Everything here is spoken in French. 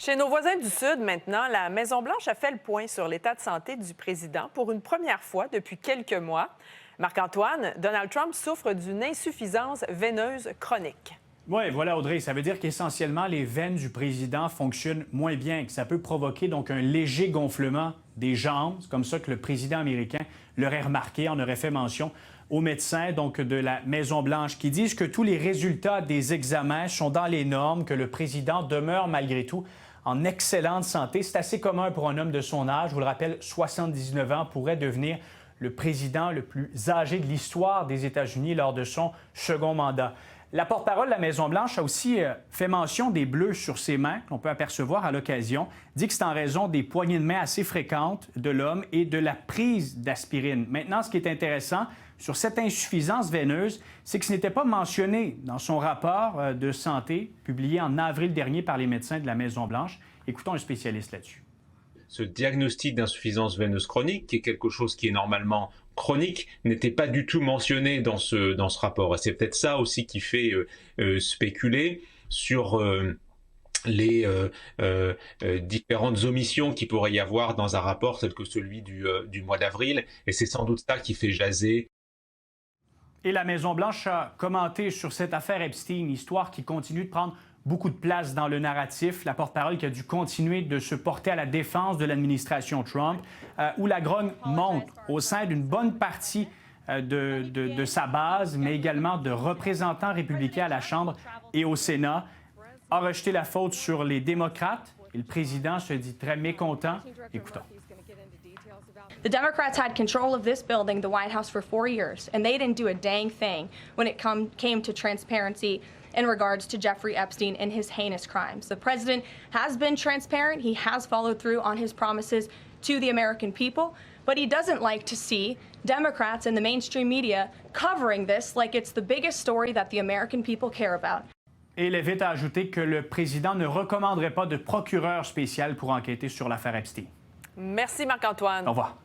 Chez nos voisins du Sud, maintenant, la Maison-Blanche a fait le point sur l'état de santé du président pour une première fois depuis quelques mois. Marc-Antoine, Donald Trump souffre d'une insuffisance veineuse chronique. Oui, voilà, Audrey. Ça veut dire qu'essentiellement, les veines du président fonctionnent moins bien, que ça peut provoquer donc un léger gonflement des jambes. C'est comme ça que le président américain l'aurait remarqué, en aurait fait mention aux médecins donc de la Maison-Blanche qui disent que tous les résultats des examens sont dans les normes, que le président demeure malgré tout en excellente santé. C'est assez commun pour un homme de son âge. Je vous le rappelle, 79 ans pourrait devenir le président le plus âgé de l'histoire des États-Unis lors de son second mandat. La porte-parole de la Maison-Blanche a aussi fait mention des bleus sur ses mains qu'on peut apercevoir à l'occasion, dit que c'est en raison des poignées de main assez fréquentes de l'homme et de la prise d'aspirine. Maintenant, ce qui est intéressant sur cette insuffisance veineuse, c'est que ce n'était pas mentionné dans son rapport de santé publié en avril dernier par les médecins de la Maison-Blanche. Écoutons un spécialiste là-dessus. Ce diagnostic d'insuffisance veineuse chronique, qui est quelque chose qui est normalement chronique, n'était pas du tout mentionné dans ce rapport. Et c'est peut-être ça aussi qui fait spéculer sur les différentes omissions qu'il pourrait y avoir dans un rapport tel que celui du mois d'avril. Et c'est sans doute ça qui fait jaser. Et la Maison-Blanche a commenté sur cette affaire Epstein, histoire qui continue de prendre beaucoup de place dans le narratif. La porte-parole qui a dû continuer de se porter à la défense de l'administration Trump, où la grogne monte au sein d'une bonne partie de sa base, mais également de représentants républicains à la Chambre et au Sénat, a rejeté la faute sur les démocrates. Et le président se dit très mécontent. Écoutons. The Democrats had control of this building, the White House, for 4 years, and they didn't do a dang thing when it came to transparency in regards to Jeffrey Epstein and his heinous crimes. The president has been transparent. He has followed through on his promises to the American people, but he doesn't like to see Democrats and the mainstream media covering this like it's the biggest story that the American people care about. Et il est vite à ajouter que le président ne recommanderait pas de procureur spécial pour enquêter sur l'affaire Epstein. Merci, Marc-Antoine. Au revoir.